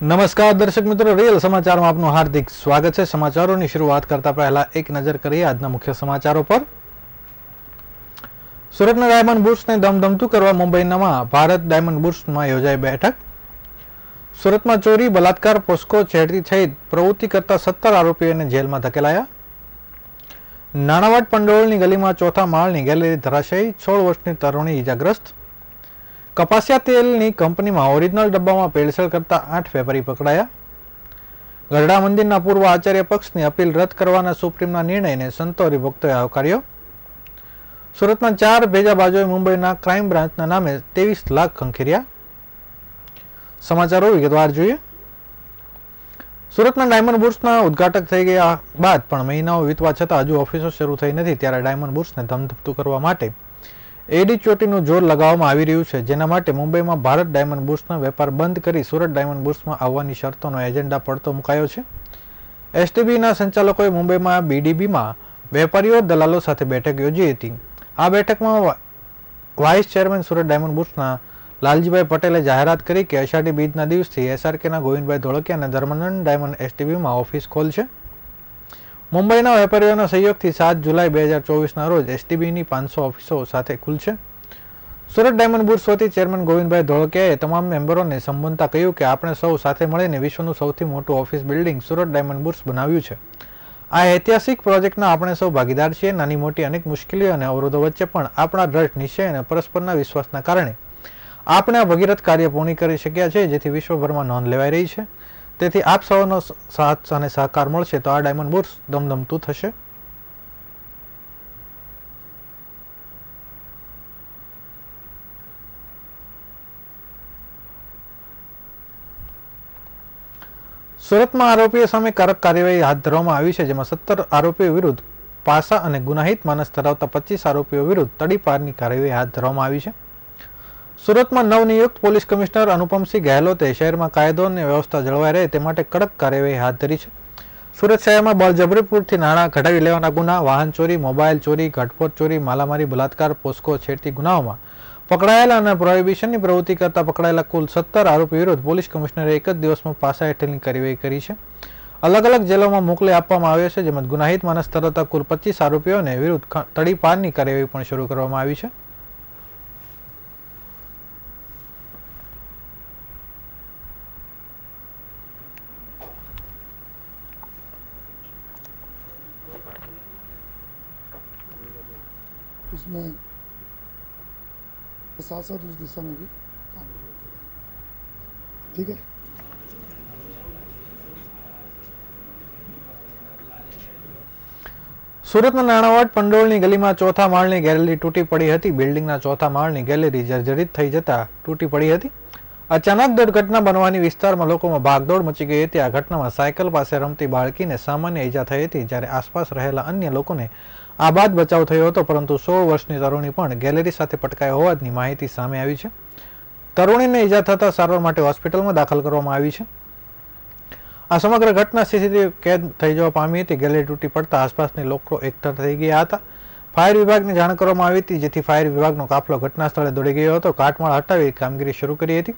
નમસ્કાર દર્શક મિત્રો, રિયલ સમાચારમાં આપનું હાર્દિક સ્વાગત છે। સમાચારોની શરૂઆત કરતા પહેલા એક નજર કરીએ આજના મુખ્ય સમાચારો પર। સુરતના ડાયમંડ બુર્સને ધમધમતું કરવા મુંબઈમાં ભારત ડાયમંડ બુર્સમાં યોજાઈ બેઠક। સુરતમાં ચોરી, બલાત્કાર, પોસ્કો, છેડતી સહિત પ્રવૃત્તિ કરતા 17 આરોપીઓને જેલમાં ધકેલાયા। નાણાવટ પંડોળની ગલીમાં ચોથા માળની ગેલેરી ધરાશાયી, 16 વર્ષની તરુણી ઇજાગ્રસ્ત। કપાસિયા તેલની કંપનીમાં ઓરિજિનલ ડબ્બામાં ભેળસેળ કરતા 8 વેપારી પકડાયા। ગરડા મંદિરના પૂર્વ આચાર્ય પક્ષની અપીલ રદ કરવાના સુપ્રીમના નિર્ણયને સંતો હરિભક્તોએ આવકાર્યો। સુરતમાં 4 ભેજાબાજોએ મુંબઈના ક્રાઇમ બ્રાન્ચના નામે 23 લાખ ખંખેર્યા। સમાચારો વિગતવાર જોઈએ। સુરતના ડાયમંડ બુર્સના ઉદ્ઘાટક થઈ ગયા બાદ પણ મહિનાઓ વીતવા છતાં હજુ ઓફિસો શરૂ થઈ નથી, ત્યારે ડાયમંડ બુર્સને ધમધમતું કરવા માટે એડી ચોટીનું જોર લગાવવામાં આવી રહ્યું છે, જેના માટે મુંબઈમાં ભારત ડાયમંડ બુર્સનો વેપાર બંધ કરી સુરત ડાયમંડ બુર્સમાં આવવાની શરતોનો એજન્ડા પડતો મુકાયો છે। એસટીબીના સંચાલકોએ મુંબઈમાં બીડીબીમાં વેપારીઓ દલાલો સાથે બેઠક યોજી હતી। આ બેઠકમાં વાઇસ ચેરમેન સુરત ડાયમંડ બુર્સના લાલજીભાઈ પટેલે જાહેરાત કરી કે અષાઢી બીજના દિવસથી એસઆરકેના ગોવિંદભાઈ ધોળકિયા અને ધર્માનંદ ડાયમંડ એસટીબીમાં ઓફિસ ખોલશે। મુંબઈના વેપારીઓના સહયોગથી 7 જુલાઈ 2024ના રોજ એસટીબીની 500 ઓફિસો સાથે ખુલશે। સુરત ડાયમંડ બુર્સ વતી ચેરમેન ગોવિંદભાઈ ધોળકિયાએ તમામ મેમ્બરોને સંબોધતા કહ્યું કે આપણે સૌ સાથે મળીને વિશ્વનું સૌથી મોટું office building Surat diamond bourse બનાવ્યું છે। આ ઐતિહાસિક પ્રોજેક્ટના આપણે સૌ ભાગીદાર છીએ। નાની મોટી અનેક મુશ્કેલીઓ અને અવરોધો વચ્ચે પણ આપણા દ્રઢ નિશ્ચય અને પરસ્પરના વિશ્વાસના કારણે આપણે આ ભગીરથ કાર્ય પૂર્ણ કરી શક્યા છે, જેથી વિશ્વભરમાં નોંધ લેવાઈ રહી છે। તેથી આપ સૌનો સાથ અને સહકાર મળશે તો આ ડાયમંડ બુર્સ ધમધમતું થશે। સુરતમાં આરોપીઓ સામે કડક કાર્યવાહી હાથ ધરવામાં આવી છે, જેમાં 17 આરોપીઓ વિરુદ્ધ પાસા અને ગુનાહિત માનસ ધરાવતા 25 આરોપીઓ વિરુદ્ધ તડીપારની કાર્યવાહી હાથ ધરવામાં આવી છે। સુરતમાં નવનિયુક્ત પોલીસ કમિશનર અનુપમસિંહ ગહેલોતે શહેરમાં કાયદો અને વ્યવસ્થા જળવાઈ રહે તે માટે કડક કાર્યવાહી હાથ ધરી છે। સુરત શહેરમાં બળજબરીપૂર્વકથી નાણાં કઢાવી લેવાના ગુના, વાહન ચોરી, મોબાઈલ ચોરી, ઘટસ્ફોટ ચોરી, માલામારી, બલાત્કાર, પોસ્કો, છેડતી ગુનાઓમાં પકડાયેલા અને પ્રોહિબિશનની પ્રવૃત્તિ કરતા પકડાયેલા કુલ 17 આરોપી વિરુદ્ધ પોલીસ કમિશનરે એક જ દિવસમાં પાસા હેઠળની કાર્યવાહી કરી છે। અલગ અલગ જેલોમાં મોકલી આપવામાં આવ્યો છે, જેમાં ગુનાહિત માનસ ધરાવતા કુલ 25 આરોપીઓને વિરુદ્ધ તડીપારની કાર્યવાહી પણ શરૂ કરવામાં આવી છે। उसमें साथ साथ उस दिशा में भी काम करते हैं। ठीक है। સુરતના નાણાવટ પંડોળની ગલીમાં ચોથા માળની ગેલેરી તૂટી પડી હતી। બિલ્ડિંગના ચોથા માળની ગેલેરી જર્જરિત થઈ જતા તૂટી પડી હતી। અચાનક દુર્ઘટના બનવાની વિસ્તારમાં લોકોમાં ભાગદોડ મચી ગઈ હતી। આ ઘટનામાં સાયકલ પાસે રમતી બાળકીને સામાન્ય ઈજા થઈ હતી, જ્યારે આસપાસ રહેલા અન્ય લોકોને આ બાદ બચાવ થયો હતો, પરંતુ 16 વર્ષની તરુણી પણ ગેલેરી સાથે પટકાઈ હોવાની માહિતી સામે આવી છે। તરુણીને ઈજા થતા સારવાર માટે હોસ્પિટલમાં દાખલ કરવામાં આવી છે। આ સમગ્ર ઘટના સીસીટીવી કેદ થઈ જવા પામી હતી। ગેલેરી તૂટી પડતા આસપાસના લોકો એકઠા થઈ ગયા હતા। ફાયર વિભાગને જાણ કરવામાં આવી હતી, જેથી ફાયર વિભાગનો કાફલો ઘટના સ્થળે દોડી ગયો હતો। કાટમાળ હટાવી કામગીરી શરૂ કરી હતી।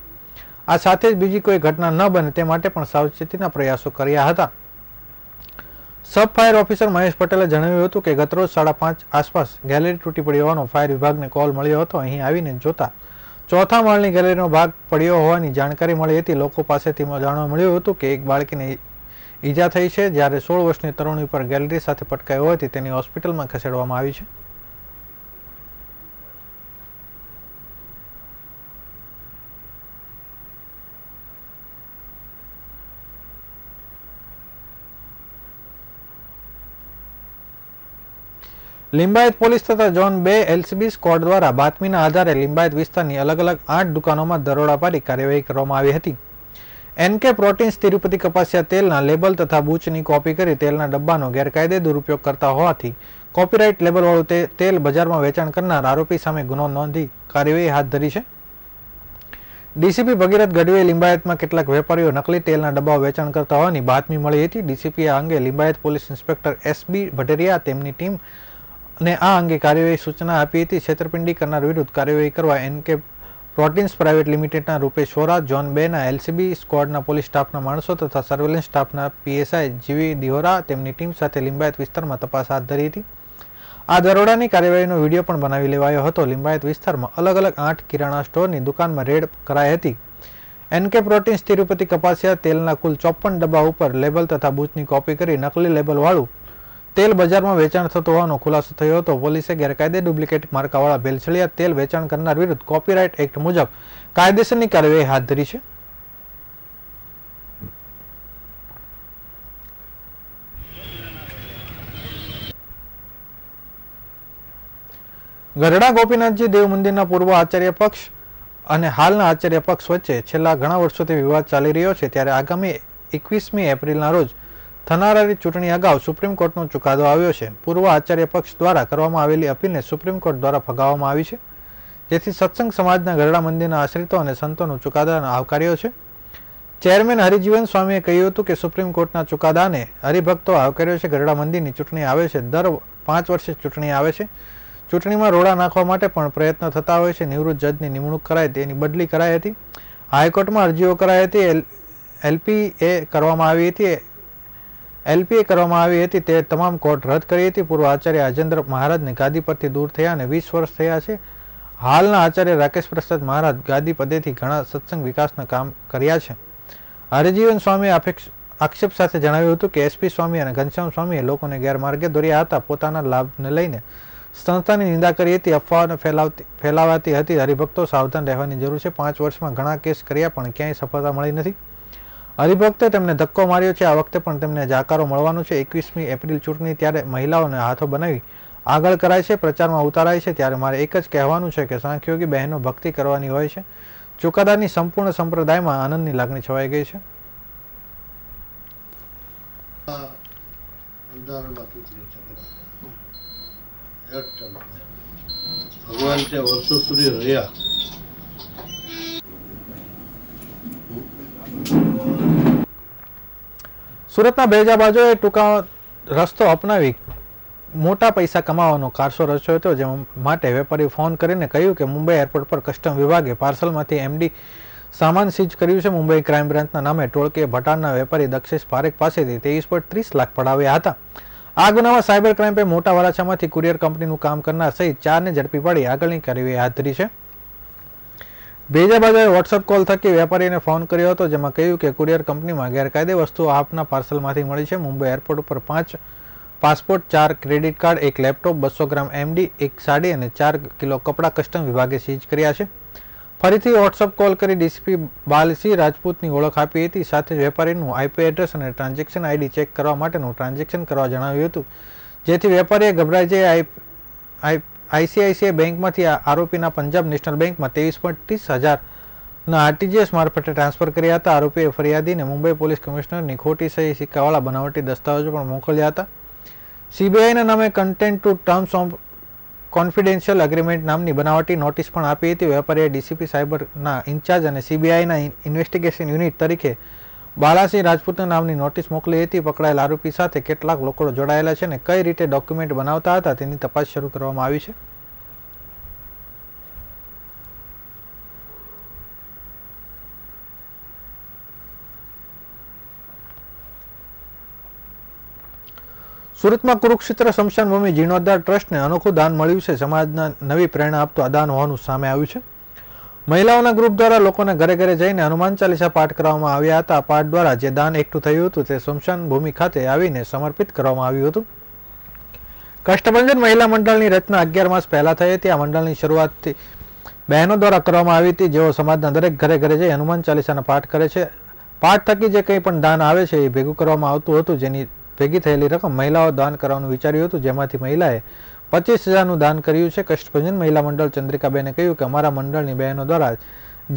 આ સાથે જ બીજી કોઈ ઘટના ન બને તે માટે પણ સાવચેતીના પ્રયાસો કર્યા હતા। સબ ફાયર ઓફિસર મહેશ પટેલે જણાવ્યું હતું કે ગતરોજ 5:30 આસપાસ ગેલેરી તૂટી પડી હોવાનો ફાયર વિભાગને કોલ મળ્યો હતો। અહીં આવીને જોતા ચોથા માળની ગેલેરીનો ભાગ પડ્યો હોવાની જાણકારી મળી હતી। લોકો પાસેથી જાણવા મળ્યું હતું કે એક બાળકીને ઈજા થઈ છે, જ્યારે 16 વર્ષની તરુણી પર ગેલેરી સાથે પટકાઈ હોવાથી તેની હોસ્પિટલમાં ખસેડવામાં આવી છે। લિંબાયત પોલીસ તથા ઝોન 2 એલસીબી સ્ક્વોડ દ્વારા બાતમીના આધારે લિંબાયત વિસ્તારની અલગ અલગ 8 દુકાનોમાં દરોડા પાડી કાર્યવાહી કરવામાં આવી હતી। એનકે પ્રોટીન્સ તિરુપતિ કપાસિયા તેલના લેબલ તથા બૂચની કોપી કરી તેલના ડબ્બાનો ગેરકાયદે દુરુપયોગ કરતા હોવાથી કોપીરાઇટ લેબલવાળું તેલ બજારમાં વેચાણ કરનાર આરોપી સામે ગુનો નોંધી કાર્યવાહી હાથ ધરી છે। ડીસીપી ભગીરથ ગઢવીએ લિંબાયતમાં કેટલાક વેપારીઓ નકલી તેલના ડબ્બાઓ વેચાણ કરતા હોવાની બાતમી મળી હતી। ડીસીપીએ આ અંગે લિંબાયત પોલીસ ઇન્સ્પેક્ટર એસબી ભટેરિયા તેમની ટીમ અને આ અંગે કાર્યવાહી સૂચના આપી હતી। છેતરપિંડી કરનાર વિરુદ્ધ કાર્યવાહી કરવા એનકે પ્રોટીન્સ પ્રાઇવેટ લિમિટેડના રૂપેશ વોરા, ઝોન 2ના એલસીબી સ્ક્વોડના પોલીસ સ્ટાફના માણસો તથા સર્વેલન્સ સ્ટાફના પીએસઆઈ જીવી દિહોરા તેમની ટીમ સાથે લિંબાયત વિસ્તારમાં તપાસ હાથ ધરી હતી. આ દરોડાની કાર્યવાહીનો વિડીયો પણ બનાવી લેવાયો હતો. લિંબાયત વિસ્તારમાં અલગ અલગ 8 કિરાણા સ્ટોરની દુકાનમાં રેડ કરાઈ હતી. એનકે પ્રોટીન્સ તિરુપતિ કપાસિયા તેલના કુલ 54 ડબ્બા ઉપર લેબલ તથા બૂચની કોપી કરી નકલી લેબલવાળું તેલ બજારમાં વેચાણ થતું હોવાનો ખુલાસો થયો હતો. પોલીસે ગેરકાયદે ડુપ્લિકેટ માર્કાવાળા ભેળસેળિયા તેલ વેચાણ કરનાર વિરુદ્ધ કોપીરાઇટ એક્ટ મુજબ કાયદેસરની કાર્યવાહી હાથ ધરી છે. ગઢડા ગોપીનાથજી દેવ મંદિરના પૂર્વ આચાર્ય પક્ષ અને હાલના આચાર્ય પક્ષ વચ્ચે છેલ્લા ઘણા વર્ષોથી વિવાદ ચાલી રહ્યો છે. ત્યારે આગામી 21મી એપ્રિલના રોજ થનારી ચૂંટણી અગાઉ સુપ્રીમ કોર્ટનો ચુકાદો આવ્યો છે. પૂર્વ આચાર્ય પક્ષ દ્વારા કરવામાં આવેલી અપીલને સુપ્રીમ કોર્ટ દ્વારા ફગાવવામાં આવી છે, જેથી સત્સંગ સમાજના ગઢડા મંદિરના આશ્રિતો અને સંતોનો ચુકાદાને આવકાર્યો છે. ચેરમેન હરિજીવન સ્વામીએ કહ્યું હતું કે સુપ્રીમ કોર્ટના ચુકાદાને હરિભક્તો આવકાર્યો છે. ગઢડા મંદિરની ચૂંટણી આવે છે, દર 5 વર્ષે ચૂંટણી આવે છે. ચૂંટણીમાં રોડા નાખવા માટે પણ પ્રયત્ન થતા હોય છે. નિવૃત્ત જજની નિમણૂક કરાઈ, તેની બદલી કરાઈ હતી. હાઈકોર્ટમાં અરજીઓ કરાઈ હતી. એલપીએ કરવામાં આવી હતી. તે તમામ કોર્ટ રદ કરી હતી. પૂર્વ આચાર્ય અજેન્દ્ર મહારાજને ગાદી પરથી દૂર થયા અને 20 વર્ષ થયા છે. હાલના આચાર્ય રાકેશ પ્રસાદ મહારાજ ગાદી પદેથી ઘણા સત્સંગ વિકાસના કામ કર્યા છે. હરિજીવન સ્વામીએ આક્ષેપ સાથે જણાવ્યું હતું કે એસપી સ્વામી અને ઘનશ્યામ સ્વામીએ લોકોને ગેરમાર્ગે દોર્યા હતા. પોતાના લાભને લઈને સંસ્થાની નિંદા કરી હતી. અફવાઓને ફેલાવાતી હતી. હરિભક્તો સાવધાન રહેવાની જરૂર છે. 5 વર્ષમાં ઘણા કેસ કર્યા પણ ક્યાંય સફળતા મળી નથી. હરિભક્તે તેમને ધક્કો માર્યો છે. આ વખતે પણ તેમને જાકારો મળવાનો છે. 21મી એપ્રિલ ચૂંટણી ત્યારે મહિલાઓને હાથો બનાવી આગળ કરાય છે, પ્રચારમાં ઉતારાય છે. ત્યારે મારે એક જ કહેવાનું છે કે સાંખ્યોગી બહેનો ભક્તિ કરવાની હોય છે. ચુકાદાની સંપૂર્ણ સંપ્રદાયમાં આનંદની લાગણી છવાઈ ગઈ છે. ભગવાન ત્યાં વર્ષો સુધી રહ્યા. સુરતના બેજાબાજોએ ટૂંકા રસ્તો અપનાવી મોટા પૈસા કમાવાનો કારસો રચ્યો હતો. જેમાં માટે વેપારી ફોન કરીને કહ્યું કે મુંબઈ એરપોર્ટ પર કસ્ટમ વિભાગે પાર્સલમાંથી એમડી સામાન સીઝ કર્યું છે. મુંબઈ ક્રાઇમ બ્રાન્ચના નામે ટોળકીએ ભટારના વેપારી દક્ષેશ પારેખ પાસેથી 23.30 લાખ પડાવ્યા હતા. આ ગુનામાં સાયબર ક્રાઇમે મોટા વરાછામાંથી કુરિયર કંપનીનું કામ કરનાર સહિત 4ને ઝડપી પાડી આગળની કાર્યવાહી હાથ ધરી છે. બેજાબાજોએ વોટ્સઅપ કોલ થકી વેપારીને ફોન કર્યો હતો, જેમાં કહ્યું કે કુરિયર કંપનીમાં ગેરકાયદે વસ્તુઓ આપના પાર્સલમાંથી મળી છે. મુંબઈ એરપોર્ટ ઉપર 5 પાસપોર્ટ, 4 ક્રેડિટ કાર્ડ, 1 લેપટોપ, 200 ગ્રામ એમડી, 1 સાડી અને 4 કિલો કપડાં કસ્ટમ વિભાગે સીઝ કર્યા છે. ફરીથી વોટ્સઅપ કોલ કરી ડીસીપી બાલસિંહ રાજપૂતની ઓળખ આપી હતી. સાથે જ વેપારીનું આઈપી એડ્રેસ અને ટ્રાન્ઝેક્શન આઈડી ચેક કરવા માટેનું ટ્રાન્ઝેક્શન કરવા જણાવ્યું હતું, જેથી વેપારીએ ગભરાઈ જઈ આઈસીઆઈસીઆઈ બેંકમાંથી આરોપીના પંજાબ નેશનલ બેંકમાં 23.30 હજારના આરટીજીએસ મારફતે ટ્રાન્સફર કર્યા હતા. આરોપીએ ફરિયાદીને મુંબઈ પોલીસ કમિશનરની ખોટી સહી સિક્કાવાળા બનાવટી દસ્તાવેજો પણ મોકલ્યા હતા. સીબીઆઈના નામે content to terms of confidential agreement નામની બનાવટી નોટિસ પણ આપી હતી. વેપારીએ ડીસીપી સાયબરના ઇન્ચાર્જ અને સીબીઆઈના ઇન્વેસ્ટિગેશન યુનિટ તરીકે બાલાસિંહ રાજપૂતના નામની નોટિસ મોકલી હતી. પકડાયેલ આરોપી સાથે કેટલાક લોકો જોડાયેલા છે અને કઈ રીતે ડોક્યુમેન્ટ બનાવતા હતા તેની તપાસ શરૂ કરવામાં આવી છે. સુરતમાં કુરુક્ષેત્ર સ્મશાન ભૂમિ જીર્ણોદ્ધાર ટ્રસ્ટને અનોખું દાન મળ્યું છે. સમાજના નવી પ્રેરણા આપતું આ દાન હોવાનું સામે આવ્યું છે. મહિલાઓના ગ્રુપ દ્વારા લોકોને ઘરે ઘરે જઈને હનુમાન ચાલીસા પાઠ કરવામાં આવ્યા હતા. પાઠ દ્વારા જે દાન એકઠું થયું હતું તે સ્મશાન ભૂમિ ખાતે આવીને સમર્પિત કરવામાં આવ્યું હતું. કષ્ટભંજન મહિલા મંડળની રચના 11 માસ પહેલા થઈ હતી. આ મંડળની શરૂઆતથી બહેનો દ્વારા કરવામાં આવી હતી, જેઓ સમાજના દરેક ઘરે ઘરે જઈ હનુમાન ચાલીસાના પાઠ કરે છે. પાઠ થકી જે કંઈ પણ દાન આવે છે એ ભેગું કરવામાં આવતું હતું, જેની ભેગી થયેલી રકમ મહિલાઓ દાન કરવાનું વિચાર્યું હતું, જેમાંથી મહિલાએ 25,000નું દાન કર્યું છે. કષ્ટભંજન મહિલા મંડળ ચંદ્રિકાબેને કહ્યું કે અમારા મંડળની બહેનો દ્વારા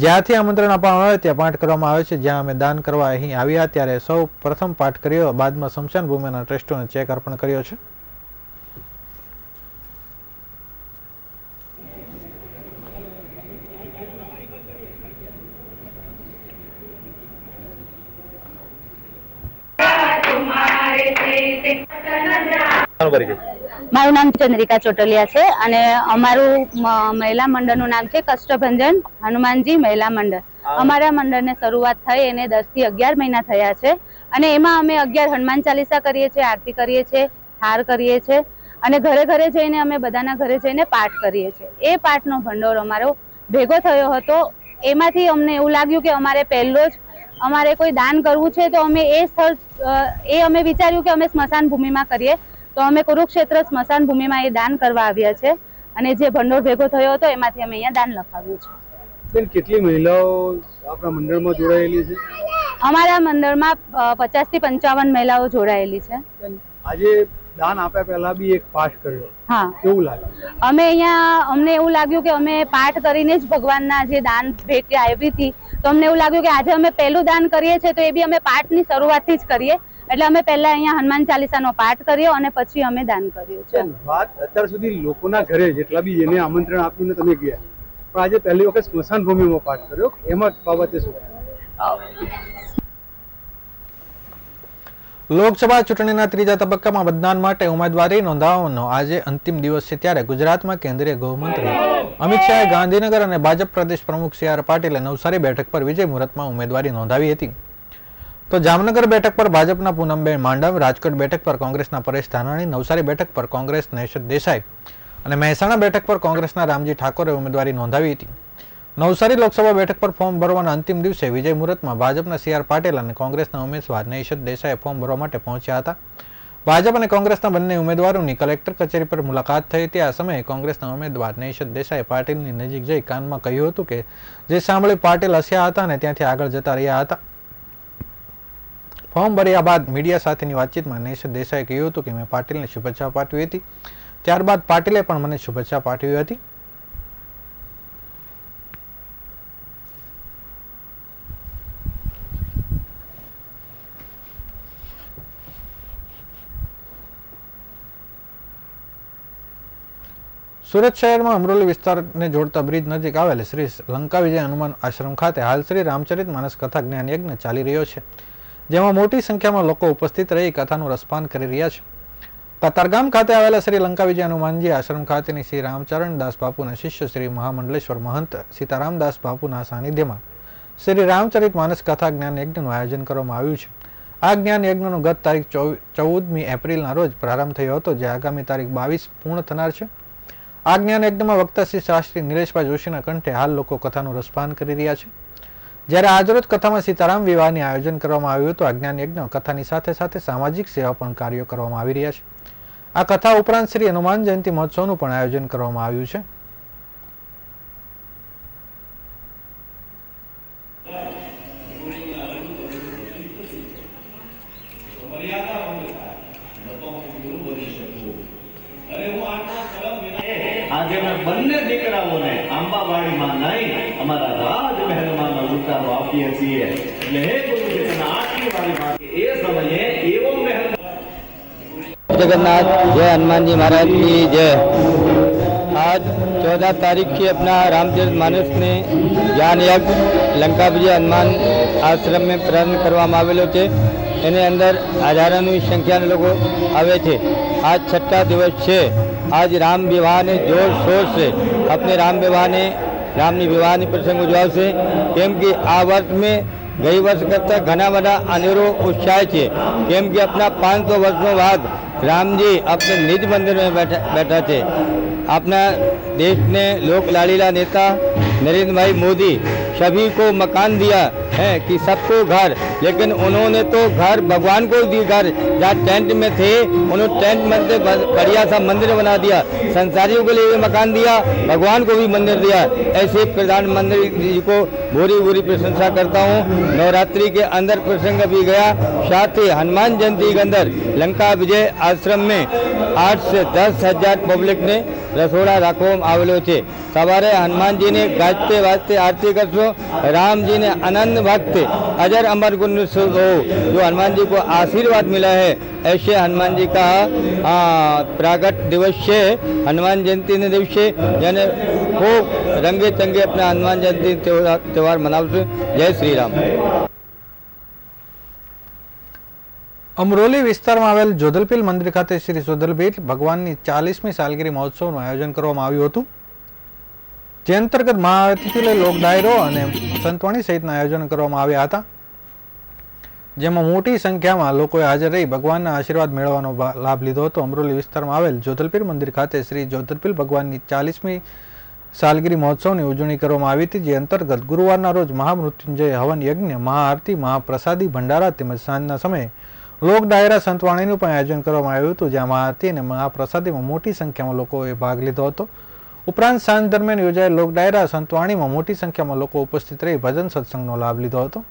જ્યાંથી આમંત્રણ આપવામાં આવે ત્યાં પાઠ કરવામાં આવે છે. જ્યાં અમે દાન કરવા અહીં આવ્યા ત્યારે સૌ પ્રથમ પાઠ કર્યો, બાદમાં સ્મશાન ભૂમિના ટ્રસ્ટોને ચેક અર્પણ કર્યો છે. મારું નામ ચંદ્રિકા ચોટલિયા છે અને અમારું મહિલા મંડળનું નામ છે કષ્ટભંજન હનુમાનજી મહિલા મંડળ. અમારા મંડળને શરૂઆત થઈ એને 10 થી 11 મહિના થયા છે અને એમાં અમે 11 હનુમાન ચાલીસા કરીએ છીએ, આરતી કરીએ છીએ, હાર કરીએ છીએ અને ઘરે ઘરે જઈને અમે બધાના ઘરે જઈને પાઠ કરીએ છીએ. એ પાઠનો ભંડોળ અમારો ભેગો થયો હતો. એમાંથી અમને એવું લાગ્યું કે અમારે પહેલો જ અમારે કોઈ દાન કરવું છે તો અમે એ સ્થળ અમે વિચાર્યું કે અમે સ્મશાન ભૂમિમાં કરીએ. તો અમે કુરુક્ષેત્ર સ્મશાન ભૂમિમાં એ દાન કરવા આવ્યા છે અને જે ભંડોળ ભેગો થયો હતો એમાંથી અમે અહીંયા દાન લખાવ્યું છે. બેન, કેટલી મહિલાઓ આપણા મંડળમાં જોડાયેલી છે? અમારા મંડળમાં 50 થી 55 મહિલાઓ જોડાયેલી છે. આજે દાન આપ્યા પહેલા બી એક પાઠ કર્યો. હા, કેવું લાગ્યું? અમને એવું લાગ્યું કે અમે પાઠ કરીને જ ભગવાનના જે દાન ભેટ આવી હતી તો અમને એવું લાગ્યું કે આજે અમે પહેલું દાન કરીએ છીએ તો એ બી અમે પાઠની શરૂઆતથી જ કરીએ. એટલે અમે પહેલા અહીંયા હનુમાન ચાલીસાનો પાઠ કર્યો અને પછી અમે દાન કર્યું છે. વાત અત્યાર સુધી લોકોના ઘરે જેટલા બી એને આમંત્રણ આપ્યું ને તમે ગયા, પણ આજે પહેલી વખત સ્મશાન ભૂમિમાં પાઠ કર્યો, એમાં બાબતે શું? લોકસભા ચૂંટણીના ત્રીજા તબક્કામાં મતદાન માટે ઉમેદવારી નોંધાવવાનો આજે અંતિમ દિવસ છે. ત્યારે ગુજરાતમાં કેન્દ્રીય ગૃહમંત્રી અમિત શાહે ગાંધીનગર અને ભાજપ પ્રદેશ પ્રમુખ CR પાટીલે નવસારી બેઠક પર વિજય મુહૂર્તમાં ઉમેદવારી નોંધાવી હતી. તો જામનગર બેઠક પર ભાજપના પૂનમબેન માંડવ, રાજકોટ બેઠક પર કોંગ્રેસના પરેશ ધાનાણી, નવસારી બેઠક પર કોંગ્રેસના યશોદ દેસાઈ અને મહેસાણા બેઠક પર કોંગ્રેસના રામજી ઠાકોરે ઉમેદવારી નોંધાવી હતી. નવસારી લોકસભા બેઠક પર ફોર્મ ભરવાના અંતિમ દિવસે વિજય મુહૂર્તમાં ભાજપના CR પાટીલ અને કોંગ્રેસના ઉમેદવાર યશોદ દેસાઈ ફોર્મ ભરવા માટે પહોંચ્યા હતા. ભાજપ અને કોંગ્રેસના બંને ઉમેદવારોની કલેક્ટર કચેરી પર મુલાકાત થઈ હતી. આ સમયે કોંગ્રેસના ઉમેદવાર યશોદ દેસાઈ પાટીલની નજીક જઈ કાનમાં કહ્યું હતું કે જે સાંભળી પાટીલ હસ્યા હતા અને ત્યાંથી આગળ જતા રહ્યા હતા. ફોર્મ ભર્યા બાદ મીડિયા સાથેની વાતચીતમાં યશોદ દેસાઈએ કહ્યું હતું કે મેં પાટીલને શુભેચ્છા પાઠવી હતી. ત્યારબાદ પાટીલે પણ મને શુભેચ્છા પાઠવી હતી. સુરત શહેરમાં અમરોલી વિસ્તારને જોડતા બ્રિજ નજીક આવેલ શ્રી લંકા વિજય હનુમાન આશ્રમ ખાતે હાલ શ્રી રામચરિત માનસ કથા જ્ઞાન યજ્ઞ ચાલી રહ્યો છે, જેમાં મોટી સંખ્યામાં લોકો ઉપસ્થિત રહી કથાનું રસપાન કરી રહ્યા છે. કતારગામ ખાતે આવેલા શ્રી લંકા વિજય હનુમાનજી આશ્રમ ખાતેની શ્રી રામચરણ દાસ બાપુના શિષ્ય શ્રી મહામંડલેશ્વર મહંત સીતારામ દાસ બાપુના સાનિધ્યમાં શ્રી રામચરિત માનસ કથા જ્ઞાન યજ્ઞનું આયોજન કરવામાં આવ્યું છે. આ જ્ઞાન યજ્ઞનો ગત તારીખ 14મી એપ્રિલના રોજ પ્રારંભ થયો હતો, જે આગામી તારીખ 22 પૂર્ણ થનાર છે. આ જ્ઞાન યજ્ઞમાં વક્તા શ્રી શાસ્ત્રી નિલેશભાઈ જોશીના કંઠે હાલ લોકો કથાનું રસપાન કરી રહ્યા છે. જ્યારે આજરોજ કથામાં સીતારામ વિવાહની આયોજન કરવામાં આવ્યું હતું. આ જ્ઞાન યજ્ઞ કથાની સાથે સાથે સામાજિક સેવા પણ કાર્યો કરવામાં આવી રહ્યા છે. આ કથા ઉપરાંત શ્રી હનુમાન જયંતિ મહોત્સવનું પણ આયોજન કરવામાં આવ્યું છે. આજે અમે બંને દીકરાઓને આંબાવાડીમાં નહીં અમારા રાજમહેલમાં ઉતારો આપીએ છીએ. એટલે હે ગુરુજી તમે આટલી વાળી એ સમયે એવો મહેલ. जगन्नाथ जय हनुमान जी महाराज की जय। आज 14 तारीख की अपना रामचरित मानस ने ज्ञान यज्ञ लंका विजय हनुमान आश्रम में प्रारंभ કરવામાં આવેલો છે. એની અંદર હજારોની સંખ્યાના લોકો આવે છે. आज छठा दिवस છે. आज राम विवाह ने जोर शोर से अपने राम विवाह ने रामनी विवाहની પ્રસંગ ઉજવાશે. કેમ કે આ વર્ષ में ગઈ વર્ષ કરતાં ઘણા બધા અનેરો ઉત્સાહ છે. કેમ કે अपना 500 વર્ષો बाद राम जी अपने निज मंदिर में बैठा थे. अपना देश ने लोक लाड़ीला नेता नरेंद्र भाई मोदी सभी को मकान दिया है कि सबको घर, लेकिन उन्होंने तो घर भगवान को दी. घर जहाँ टेंट में थे उन्होंने टेंट में बढ़िया सा मंदिर बना दिया. संसारियों के लिए भी मकान दिया, भगवान को भी मंदिर दिया. ऐसे प्रधानमंत्री जी को भूरी भूरी प्रशंसा करता हूँ. नवरात्रि के अंदर प्रसंग भी गया. साथ ही हनुमान जयंती के अंदर लंका विजय आश्रम में 8 से 10 हज़ार पब्लिक ने रसोड़ा રાખવામાં આવેલો છે. सवारे हनुमान जी ने गाजते वाजते आरती करशो. राम जी ने अनंत भक्त अजर अमर गुण हो, जो हनुमान जी को आशीर्वाद मिला है. ऐसे हनुमान जी का प्रागट दिवस है. हनुमान जयंती ने दिवसे यानी खूब रंगे चंगे अपना हनुमान जयंती त्यौहार मनावशे. जय श्री राम. અમરોલી વિસ્તારમાં આવેલ જોધલપીર મંદિર ખાતે શ્રી જોધલપીર ભગવાનની 40મી સાલગીરી મહોત્સવનું આયોજન કરવામાં આવ્યું હતું, જે અંતર્ગત મહાઆરતીથી લઈ લોક ડાયરો અને સંતવાણી સહિતના આયોજન કરવામાં આવ્યા હતા, જેમાં મોટી સંખ્યામાં લોકોએ હાજર રહી ભગવાનના આશીર્વાદ મેળવવાનો લાભ લીધો હતો. અમરોલી વિસ્તારમાં આવેલ જોધલપીર મંદિર ખાતે શ્રી જોધલપીર ભગવાનની 40મી સાલગીરી મહોત્સવની ઉજવણી કરવામાં આવી હતી, જે અંતર્ગત ગુરુવારના રોજ મહામૃત્યુંજય હવન યજ્ઞ, મહાઆરતી, મહાપ્રસાદી ભંડારા તેમજ સાંજના સમયે લોક ડાયરા સંતવાણીનું પણ આયોજન કરવામાં આવ્યું હતું, જ્યાં મહાઆરતી અને મહાપ્રસાદીમાં મોટી સંખ્યામાં લોકોએ ભાગ લીધો હતો. ઉપરાંત સાંજ દરમિયાન યોજાયેલ લોક ડાયરા સંતવાણીમાં મોટી સંખ્યામાં લોકો ઉપસ્થિત રહી ભજન સત્સંગનો લાભ લીધો હતો.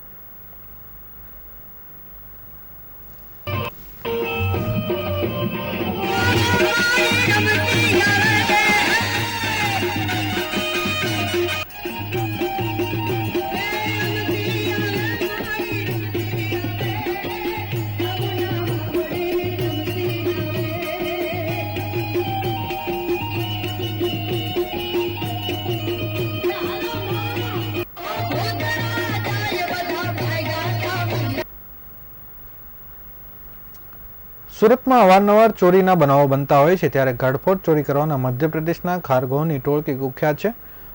સુરતમાં અવારનવાર ચોરીના બનાવો બનતા હોય છે, ત્યારે ઘડફોડ ચોરી કરવાના મધ્યપ્રદેશના ખારગોહની ટોળકી કુખ્યાત છે.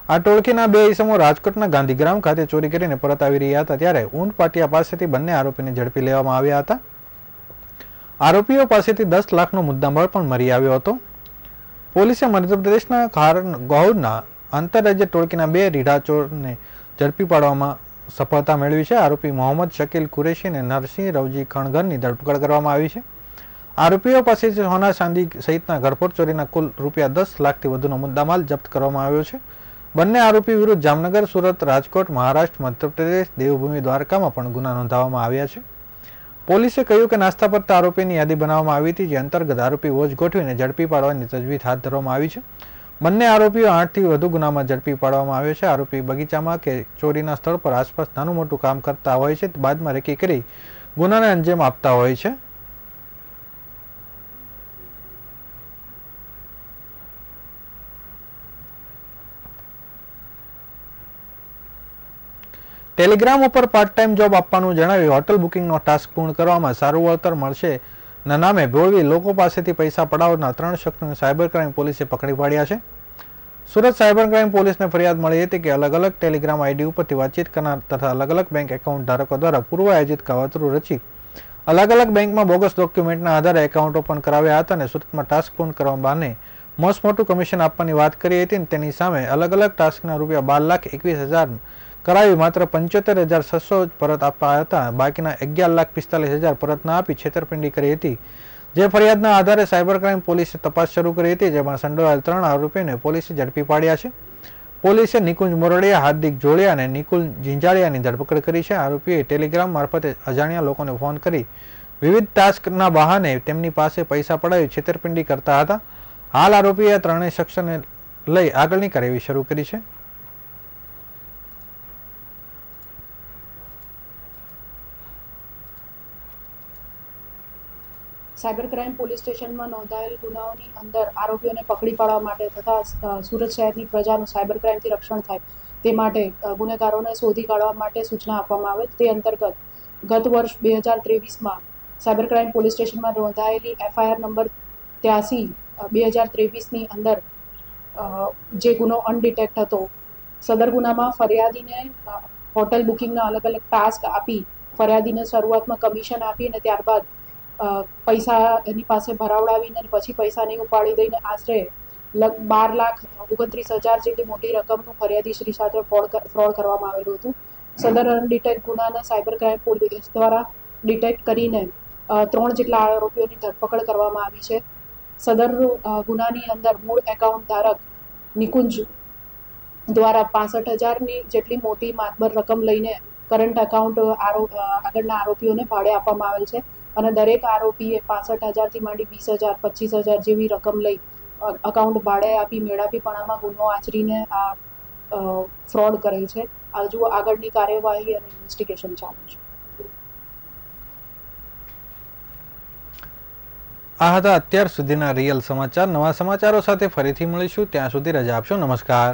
આ ટોળકીના 2 ઈસમો રાજકોટના ગાંધીગ્રામ ખાતે ચોરી કરીને પરત આવી રહ્યા હતા, ત્યારે ઊંટ પાટિયા પાસેથી બંને આરોપીને ઝડપી લેવામાં આવ્યા હતા. આરોપીઓ પાસેથી 10 લાખનો મુદ્દામાલ પણ મળી આવ્યો હતો. પોલીસે મધ્યપ્રદેશના ખારગોહના આંતરરાજ્ય ટોળકીના 2 રીઢા ચોરને ઝડપી પાડવામાં સફળતા મેળવી છે. આરોપી મોહમ્મદ શકીલ કુરેશી અને નરસિંહ રવજી ખણગરની ધરપકડ કરવામાં આવી છે. આરોપીઓ પાસેથી સોના ચાંદી સહિતના ઘરફોડ ચોરીના કુલ ₹10 લાખથી વધુનો મુદ્દામાલ જપ્ત કરવામાં આવ્યો છે. બંને આરોપી વિરુદ્ધ જામનગર, સુરત, રાજકોટ, મહારાષ્ટ્ર, મધ્યપ્રદેશ, દેવભૂમિ દ્વારકામાં પણ ગુના નોંધાવવામાં આવ્યા છે. પોલીસે કહ્યું કે નાસ્તા પડતા આરોપીની યાદી બનાવવામાં આવી હતી, જે અંતર્ગત આરોપી વોચ ગોઠવીને ઝડપી પાડવાની તજવીજ હાથ ધરવામાં આવી છે. બંને આરોપીઓ 8થી વધુ ગુનામાં ઝડપી પાડવામાં આવ્યો છે. આરોપી બગીચામાં કે ચોરીના સ્થળ પર આસપાસ નાનું મોટું કામ કરતા હોય છે, બાદમાં રેકી કરી ગુનાને અંજામ આપતા હોય છે. ટેલિગ્રામ ઉપર પાર્ટ ટાઈમ જોબ આપવાનું જણાવી હોટલ બુકિંગનો ટાસ્ક પૂર્ણ કરવામાં સારું વળતર મળશે ના નામે ભોળવી લોકો પાસેથી પૈસા પડાવનાર 3 શખ્સોને સાયબર ક્રાઇમ પોલીસે પકડી પાડ્યા છે. સુરત સાયબર ક્રાઇમ પોલીસને ફરિયાદ મળી હતી કે અલગ અલગ ટેલિગ્રામ આઈડી ઉપરથી વાતચીત કરનાર તથા અલગ અલગ બેંક એકાઉન્ટ ધારકો દ્વારા પૂર્વ આયોજિત કાવતરું રચી અલગ અલગ બેંકમાં બોગસ ડોક્યુમેન્ટના આધારે એકાઉન્ટ ઓપન કરાવ્યા હતા અને સુરતમાં ટાસ્ક પૂર્ણ કરવા બહાને મોટું કમિશન આપવાની વાત કરી હતી. તેની સામે અલગ અલગ ટાસ્કના ₹12,21,000 કરાવી માત્ર 75,600 પરત આપ્યા હતા. બાકીના 11,45,000 પરત ના આપી છેતરપિંડી કરી હતી, જે ફરિયાદના આધારે સાયબર ક્રાઇમ પોલીસે તપાસ શરૂ કરી હતી, જેમાં સંડોવાયેલ 3 આરોપીને પોલીસે ઝડપી પાડ્યા છે. પોલીસે નિકુંજ મોરડિયા, હાર્દિક જોડિયા અને નિકુલ ઝીંઝાડિયાની ધરપકડ કરી છે. આરોપીએ ટેલિગ્રામ મારફતે અજાણ્યા લોકોને ફોન કરી વિવિધ ટાસ્કના બહાને તેમની પાસે પૈસા પડાવી છેતરપિંડી કરતા હતા. હાલ આરોપીએ 3 શખ્સોને લઈ આગળની કાર્યવાહી શરૂ કરી છે. સાયબર ક્રાઇમ પોલીસ સ્ટેશનમાં નોંધાયેલ ગુનાઓની અંદર આરોપીઓને પકડી પાડવા માટે તથા સુરત શહેરની પ્રજાનું સાયબર ક્રાઇમથી રક્ષણ થાય તે માટે ગુનેગારોને શોધી કાઢવા માટે સૂચના આપવામાં આવે. તે અંતર્ગત ગત વર્ષ 2023માં સાયબર ક્રાઇમ પોલીસ સ્ટેશનમાં નોંધાયેલી FIR નંબર 83/2023ની અંદર જે ગુનો અનડિટેક્ટ હતો, સદર ગુનામાં ફરિયાદીને હોટલ બુકિંગના અલગ અલગ ટાસ્ક આપી ફરિયાદીને શરૂઆતમાં કમિશન આપી અને ત્યારબાદ પૈસા એની પાસે ભરાવડાવીને પછી પૈસા નહીં ઉપાડી દઈને આશરે 12,29,000 જેટલી મોટી રકમનું ફરિયાદીશ્રી સાથે ફ્રોડ કરવામાં આવેલું હતું. સદર અનડિટેક્ટ ગુનાને સાયબર ક્રાઇમ પોલીસ દ્વારા ડિટેક્ટ કરીને 3 જેટલા આરોપીઓની ધરપકડ કરવામાં આવી છે. સદર ગુનાની અંદર મૂળ એકાઉન્ટ ધારક નિકુંજ દ્વારા 65,000ની જેટલી મોટી માતબર રકમ લઈને કરંટ એકાઉન્ટ આગળના આરોપીઓને ભાડે આપવામાં આવેલ છે અને દરેક આરોપીએ 65,000થી માંડી 20,000, 25,000 જેવી રકમ લઈ અકાઉન્ટ ભાડે આપી મેળાપીપણામાં ગુનો આચરીને આ ફ્રોડ કરેલ છે. હજુ આગળની કાર્યવાહી અને ઇન્વેસ્ટિગેશન ચાલુ છે. આ હતા અત્યાર સુધીના રિયલ સમાચાર. નવા સમાચારો સાથે ફરીથી મળીશું. ત્યાં સુધી રજા આપશો. નમસ્કાર.